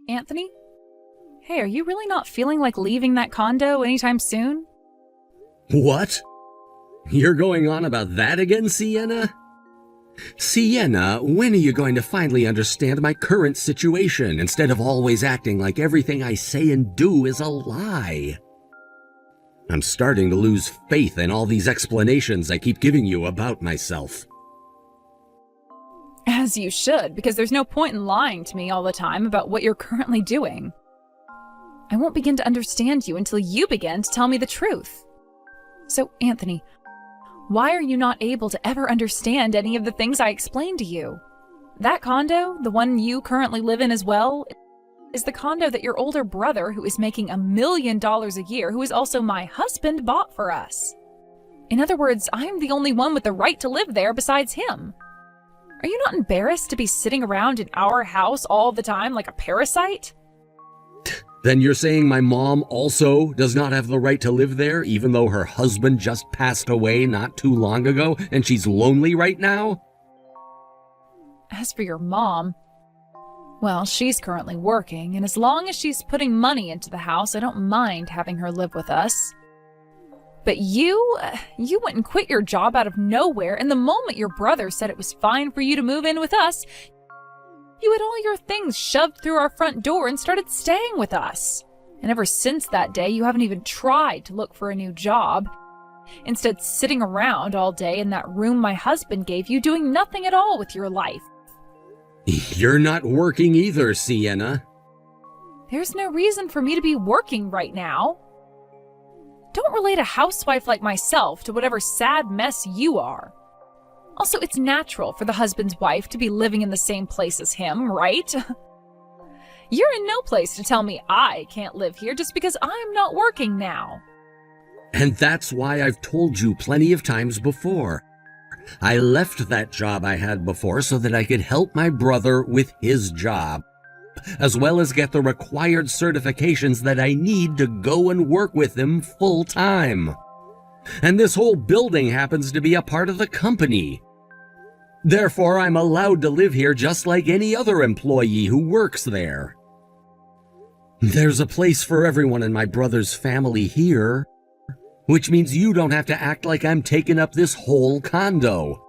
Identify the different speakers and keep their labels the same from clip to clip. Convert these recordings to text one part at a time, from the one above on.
Speaker 1: Anthony? Hey, are you really not feeling like leaving that condo anytime soon?
Speaker 2: What? You're going on about that again, Sienna? Sienna, when are you going to finally understand my current situation instead of always acting like everything I say and do is a lie? I'm starting to lose faith in all these explanations I keep giving you about myself.
Speaker 1: As you should, because there's no point in lying to me all the time about what you're currently doing. I won't begin to understand you until you begin to tell me the truth. So, Anthony, why are you not able to ever understand any of the things I explained to you? That condo, the one you currently live in as well, is the condo that your older brother, who is making $1 million a year, who is also my husband, bought for us. In other words, I'm the only one with the right to live there besides him. Are you not embarrassed to be sitting around in our house all the time like a parasite?
Speaker 2: Then you're saying my mom also does not have the right to live there, even though her husband just passed away not too long ago and she's lonely right now?
Speaker 1: As for your mom, well, she's currently working, and as long as she's putting money into the house, I don't mind having her live with us. But you went and quit your job out of nowhere, and the moment your brother said it was fine for you to move in with us, you had all your things shoved through our front door and started staying with us. And ever since that day, you haven't even tried to look for a new job. Instead, sitting around all day in that room my husband gave you, doing nothing at all with your life.
Speaker 2: You're not working either, Sienna.
Speaker 1: There's no reason for me to be working right now. Don't relate a housewife like myself to whatever sad mess you are. Also, it's natural for the husband's wife to be living in the same place as him, right? You're in no place to tell me I can't live here just because I'm not working now.
Speaker 2: And that's why I've told you plenty of times before. I left that job I had before so that I could help my brother with his job, as well as get the required certifications that I need to go and work with him full time. And this whole building happens to be a part of the company. Therefore, I'm allowed to live here just like any other employee who works there. There's a place for everyone in my brother's family here, which means you don't have to act like I'm taking up this whole condo,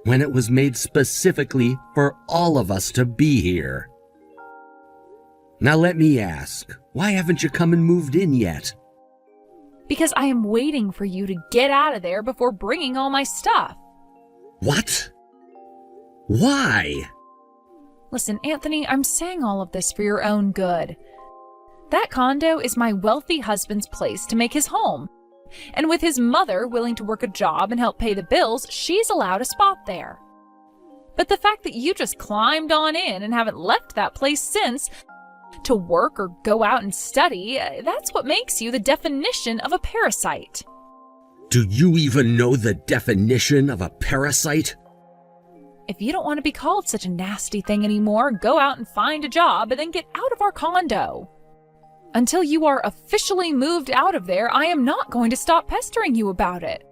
Speaker 2: when it was made specifically for all of us to be here. Now let me ask, why haven't you come and moved in yet?
Speaker 1: Because I am waiting for you to get out of there before bringing all my stuff.
Speaker 2: What? Why?
Speaker 1: Listen, Anthony, I'm saying all of this for your own good. That condo is my wealthy husband's place to make his home. And with his mother willing to work a job and help pay the bills, she's allowed a spot there. But the fact that you just climbed on in and haven't left that place since to work or go out and study, that's what makes you the definition of a parasite.
Speaker 2: Do you even know the definition of a parasite?
Speaker 1: If you don't want to be called such a nasty thing anymore, go out and find a job and then get out of our condo. Until you are officially moved out of there, I am not going to stop pestering you about it.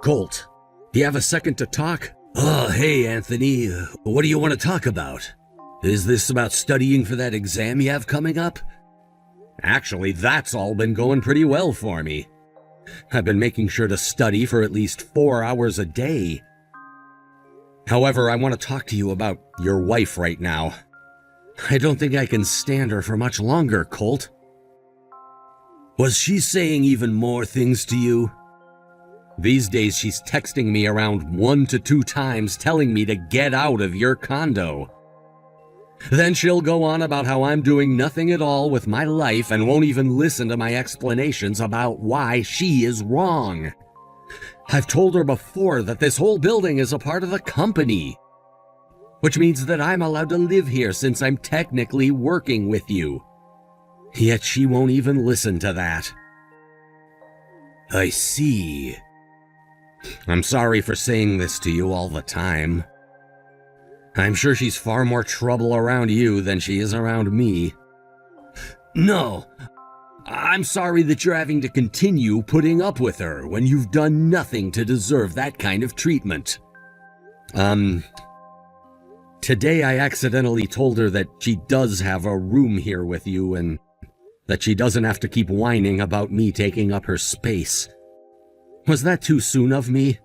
Speaker 2: Colt, do you have a second to talk? Oh, hey, Anthony. What do you want to talk about? Is this about studying for that exam you have coming up? Actually, that's all been going pretty well for me. I've been making sure to study for at least 4 hours a day. However, I want to talk to you about your wife right now. I don't think I can stand her for much longer, Colt. Was she saying even more things to you? These days she's texting me around 1 to 2 times telling me to get out of your condo. Then she'll go on about how I'm doing nothing at all with my life and won't even listen to my explanations about why she is wrong. I've told her before that this whole building is a part of the company, which means that I'm allowed to live here since I'm technically working with you. Yet she won't even listen to that. I see. I'm sorry for saying this to you all the time. I'm sure she's far more trouble around you than she is around me. No, I'm sorry that you're having to continue putting up with her when you've done nothing to deserve that kind of treatment. Today I accidentally told her that she does have a room here with you and that she doesn't have to keep whining about me taking up her space. Was that too soon of me?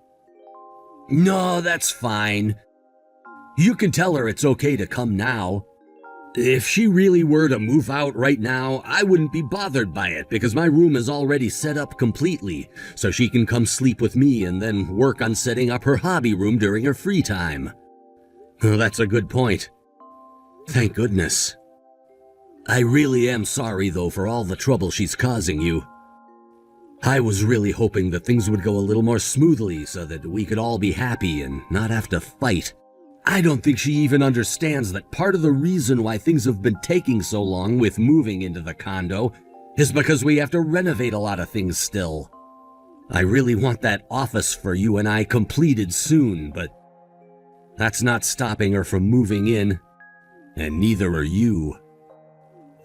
Speaker 2: No, that's fine. You can tell her it's okay to come now. If she really were to move out right now, I wouldn't be bothered by it because my room is already set up completely, so she can come sleep with me and then work on setting up her hobby room during her free time. Oh, that's a good point. Thank goodness. I really am sorry, though, for all the trouble she's causing you. I was really hoping that things would go a little more smoothly so that we could all be happy and not have to fight. I don't think she even understands that part of the reason why things have been taking so long with moving into the condo is because we have to renovate a lot of things still. I really want that office for you and I completed soon, but that's not stopping her from moving in, and neither are you.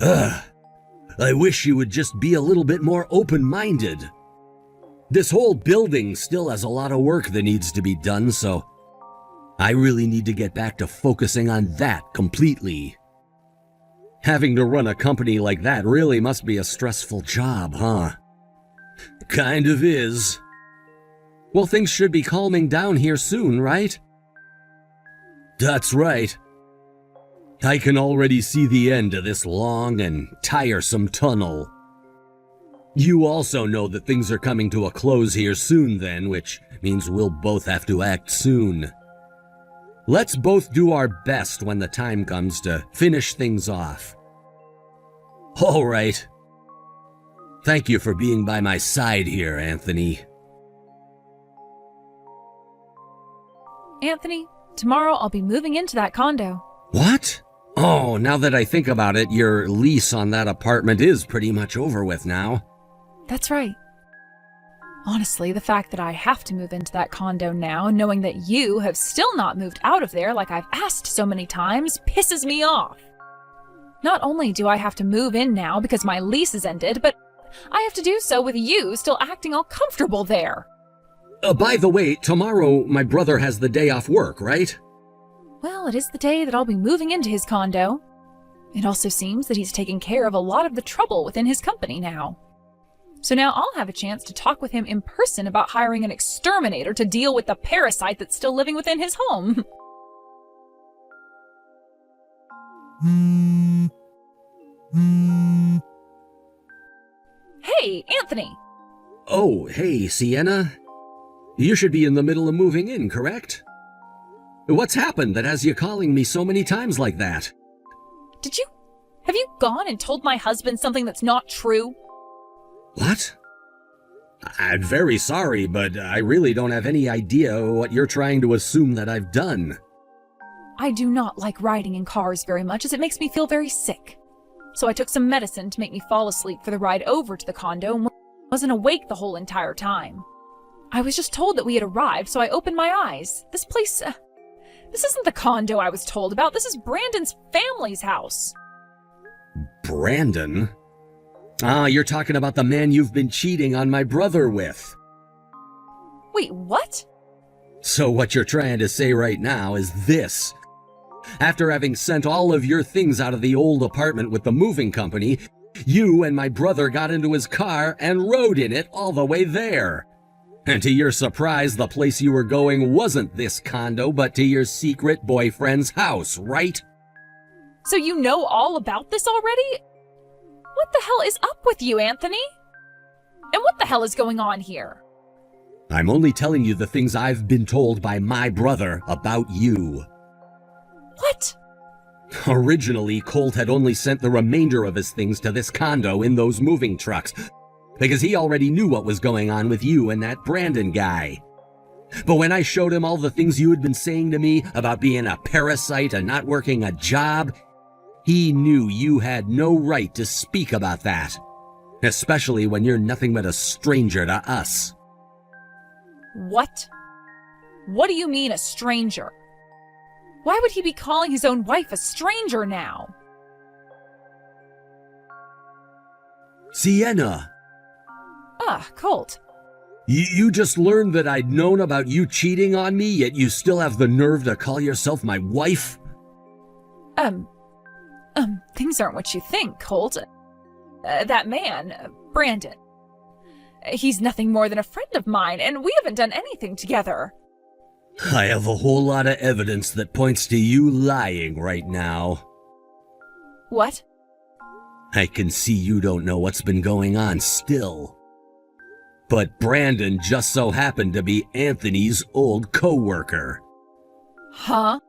Speaker 2: I wish you would just be a little bit more open-minded. This whole building still has a lot of work that needs to be done, so I really need to get back to focusing on that completely. Having to run a company like that really must be a stressful job, huh? Kind of is. Well, things should be calming down here soon, right? That's right. I can already see the end of this long and tiresome tunnel. You also know that things are coming to a close here soon then, which means we'll both have to act soon. Let's both do our best when the time comes to finish things off. All right. Thank you for being by my side here, Anthony.
Speaker 1: Anthony, tomorrow I'll be moving into that condo.
Speaker 2: What? Oh, now that I think about it, your lease on that apartment is pretty much over with now.
Speaker 1: That's right. Honestly, the fact that I have to move into that condo now, knowing that you have still not moved out of there like I've asked so many times, pisses me off. Not only do I have to move in now because my lease is ended, but I have to do so with you still acting all comfortable there.
Speaker 2: By the way, tomorrow my brother has the day off work, right?
Speaker 1: Well, it is the day that I'll be moving into his condo. It also seems that he's taking care of a lot of the trouble within his company now. So now I'll have a chance to talk with him in person about hiring an exterminator to deal with the parasite that's still living within his home. Hey, Anthony!
Speaker 2: Oh, hey, Sienna. You should be in the middle of moving in, correct? What's happened that has you calling me so many times like that?
Speaker 1: Have you gone and told my husband something that's not true?
Speaker 2: What? I'm very sorry, but I really don't have any idea what you're trying to assume that I've done.
Speaker 1: I do not like riding in cars very much as it makes me feel very sick. So I took some medicine to make me fall asleep for the ride over to the condo and wasn't awake the whole entire time. I was just told that we had arrived, so I opened my eyes. This isn't the condo I was told about. This is Brandon's family's house.
Speaker 2: Brandon? Ah, you're talking about the man you've been cheating on my brother with.
Speaker 1: Wait, what?
Speaker 2: So what you're trying to say right now is this. After having sent all of your things out of the old apartment with the moving company, you and my brother got into his car and rode in it all the way there. And to your surprise, the place you were going wasn't this condo, but to your secret boyfriend's house, right?
Speaker 1: So you know all about this already? What the hell is up with you, Anthony? And what the hell is going on here?
Speaker 2: I'm only telling you the things I've been told by my brother about you.
Speaker 1: What?
Speaker 2: Originally, Colt had only sent the remainder of his things to this condo in those moving trucks, because he already knew what was going on with you and that Brandon guy. But when I showed him all the things you had been saying to me about being a parasite and not working a job, he knew you had no right to speak about that, especially when you're nothing but a stranger to us.
Speaker 1: What? What do you mean, a stranger? Why would he be calling his own wife a stranger now?
Speaker 2: Sienna!
Speaker 1: Colt.
Speaker 2: You just learned that I'd known about you cheating on me, yet you still have the nerve to call yourself my wife?
Speaker 1: Um, things aren't what you think, Colt. That man, Brandon, he's nothing more than a friend of mine, and we haven't done anything together.
Speaker 2: I have a whole lot of evidence that points to you lying right now.
Speaker 1: What?
Speaker 2: I can see you don't know what's been going on still. But Brandon just so happened to be Anthony's old co-worker.
Speaker 1: Huh?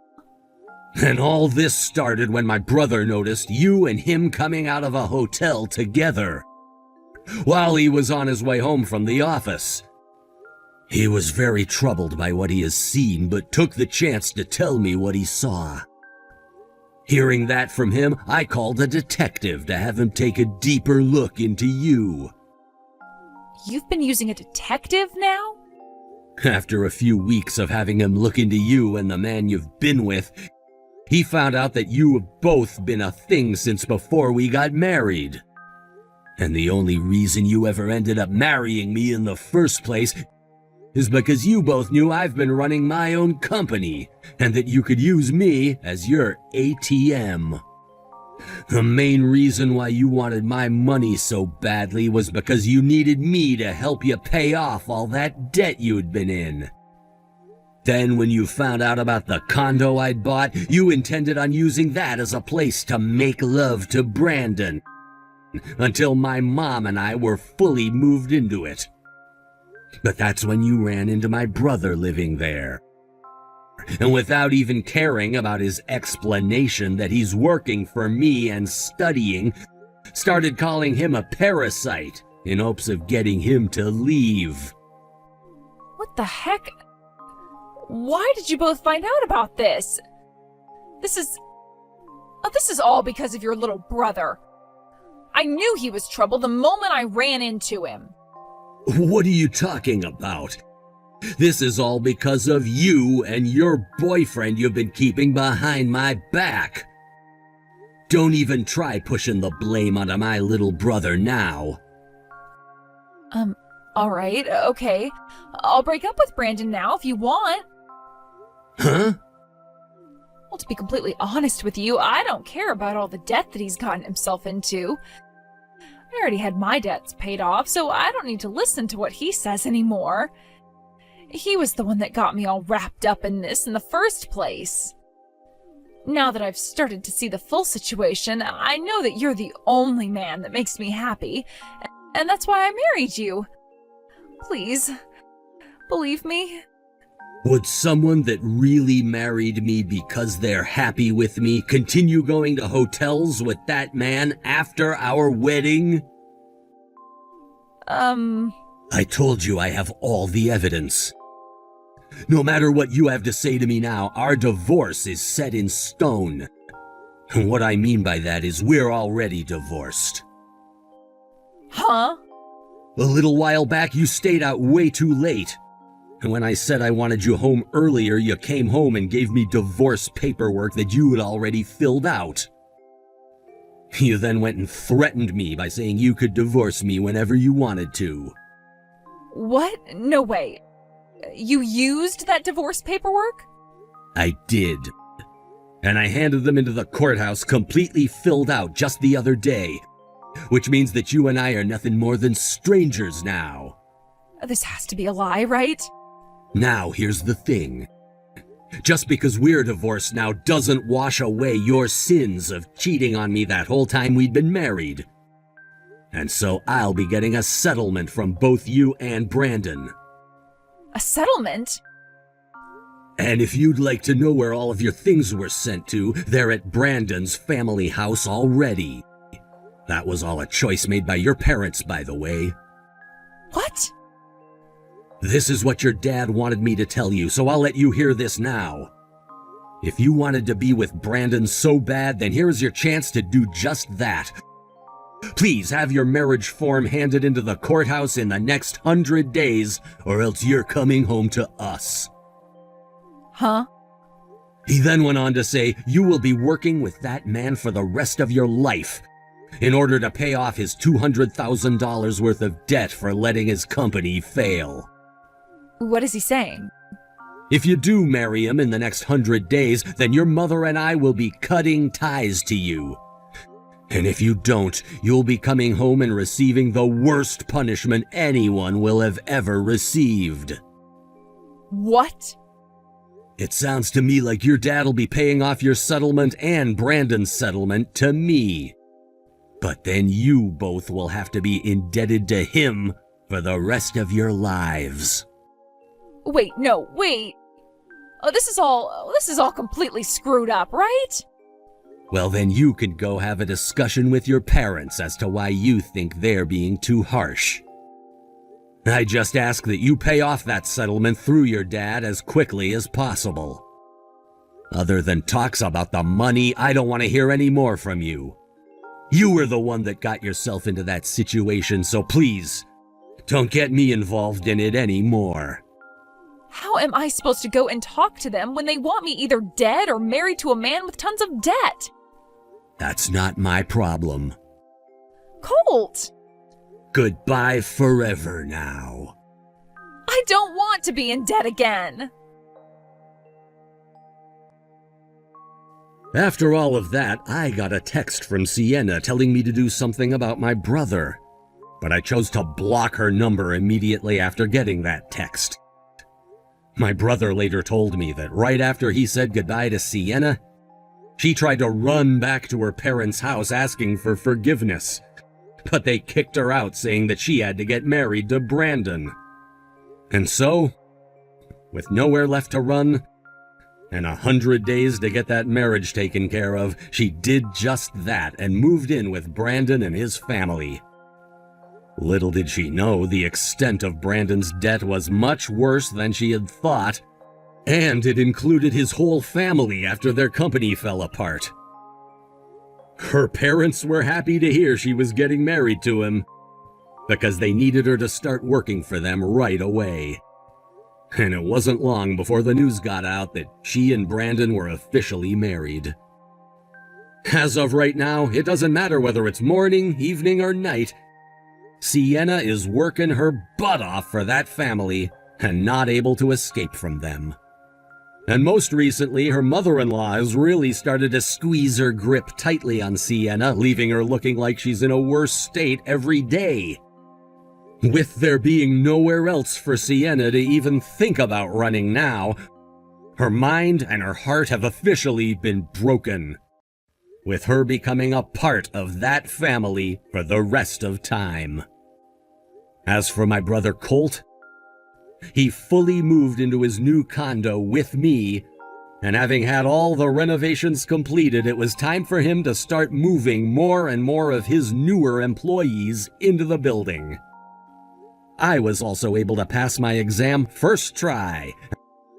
Speaker 2: And all this started when my brother noticed you and him coming out of a hotel together, while he was on his way home from the office. He was very troubled by what he has seen, but took the chance to tell me what he saw. Hearing that from him, I called a detective to have him take a deeper look into you.
Speaker 1: You've been using a detective now?
Speaker 2: After a few weeks of having him look into you and the man you've been with, he found out that you have both been a thing since before we got married. And the only reason you ever ended up marrying me in the first place is because you both knew I've been running my own company, and that you could use me as your ATM. The main reason why you wanted my money so badly was because you needed me to help you pay off all that debt you'd been in. Then when you found out about the condo I'd bought, you intended on using that as a place to make love to Brandon, until my mom and I were fully moved into it. But that's when you ran into my brother living there. And without even caring about his explanation that he's working for me and studying, started calling him a parasite in hopes of getting him to leave.
Speaker 1: What the heck? Why did you both find out about this? This is all because of your little brother. I knew he was trouble the moment I ran into him.
Speaker 2: What are you talking about? This is all because of you and your boyfriend you've been keeping behind my back. Don't even try pushing the blame onto my little brother now.
Speaker 1: All right, okay. I'll break up with Brandon now if you want.
Speaker 2: Huh?
Speaker 1: Well, to be completely honest with you, I don't care about all the debt that he's gotten himself into. I already had my debts paid off, so I don't need to listen to what he says anymore. He was the one that got me all wrapped up in this in the first place. Now that I've started to see the full situation, I know that you're the only man that makes me happy, and that's why I married you. Please, believe me.
Speaker 2: Would someone that really married me because they're happy with me continue going to hotels with that man after our wedding? I told you I have all the evidence. No matter what you have to say to me now, our divorce is set in stone. And what I mean by that is we're already divorced.
Speaker 1: Huh?
Speaker 2: A little while back, you stayed out way too late. And when I said I wanted you home earlier, you came home and gave me divorce paperwork that you had already filled out. You then went and threatened me by saying you could divorce me whenever you wanted to.
Speaker 1: What? No way. You used that divorce paperwork?
Speaker 2: I did. And I handed them into the courthouse completely filled out just the other day, which means that you and I are nothing more than strangers now.
Speaker 1: This has to be a lie, right?
Speaker 2: Now, here's the thing. Just because we're divorced now doesn't wash away your sins of cheating on me that whole time we'd been married. And so I'll be getting a settlement from both you and Brandon.
Speaker 1: A settlement?
Speaker 2: And if you'd like to know where all of your things were sent to, they're at Brandon's family house already. That was all a choice made by your parents, by the way.
Speaker 1: What?
Speaker 2: This is what your dad wanted me to tell you, so I'll let you hear this now. If you wanted to be with Brandon so bad, then here's your chance to do just that. Please have your marriage form handed into the courthouse in the next 100 days, or else you're coming home to us.
Speaker 1: Huh?
Speaker 2: He then went on to say, you will be working with that man for the rest of your life, in order to pay off his $200,000 worth of debt for letting his company fail.
Speaker 1: What is he saying?
Speaker 2: If you do marry him in the next 100 days, then your mother and I will be cutting ties to you. And if you don't, you'll be coming home and receiving the worst punishment anyone will have ever received.
Speaker 1: What?
Speaker 2: It sounds to me like your dad'll be paying off your settlement and Brandon's settlement to me. But then you both will have to be indebted to him for the rest of your lives.
Speaker 1: Wait. Oh, this is all completely screwed up, right?
Speaker 2: Well, then you can go have a discussion with your parents as to why you think they're being too harsh. I just ask that you pay off that settlement through your dad as quickly as possible. Other than talks about the money, I don't want to hear any more from you. You were the one that got yourself into that situation, so please, don't get me involved in it anymore.
Speaker 1: How am I supposed to go and talk to them when they want me either dead or married to a man with tons of debt?
Speaker 2: That's not my problem.
Speaker 1: Colt!
Speaker 2: Goodbye forever now.
Speaker 1: I don't want to be in debt again.
Speaker 2: After all of that, I got a text from Sienna telling me to do something about my brother. But I chose to block her number immediately after getting that text. My brother later told me that right after he said goodbye to Sienna, she tried to run back to her parents' house asking for forgiveness. But they kicked her out, saying that she had to get married to Brandon. And so, with nowhere left to run, and 100 days to get that marriage taken care of, she did just that and moved in with Brandon and his family. Little did she know the extent of Brandon's debt was much worse than she had thought, and it included his whole family after their company fell apart. Her parents were happy to hear she was getting married to him, because they needed her to start working for them right away. And it wasn't long before the news got out that she and Brandon were officially married. As of right now, it doesn't matter whether it's morning, evening, or night. Sienna is working her butt off for that family and not able to escape from them. And most recently, her mother-in-law has really started to squeeze her grip tightly on Sienna, leaving her looking like she's in a worse state every day. With there being nowhere else for Sienna to even think about running now, her mind and her heart have officially been broken, with her becoming a part of that family for the rest of time. As for my brother Colt, he fully moved into his new condo with me, and having had all the renovations completed, it was time for him to start moving more and more of his newer employees into the building. I was also able to pass my exam first try,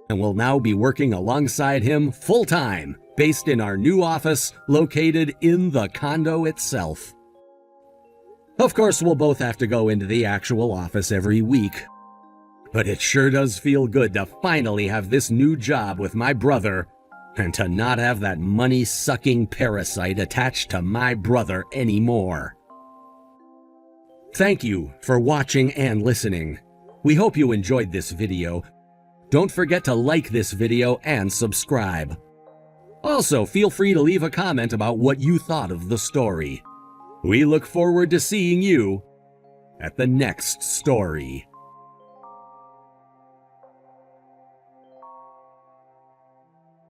Speaker 2: and will now be working alongside him full-time, based in our new office located in the condo itself. Of course, we'll both have to go into the actual office every week, but it sure does feel good to finally have this new job with my brother, and to not have that money-sucking parasite attached to my brother anymore. Thank you for watching and listening. We hope you enjoyed this video. Don't forget to like this video and subscribe. Also, feel free to leave a comment about what you thought of the story. We look forward to seeing you at the next story.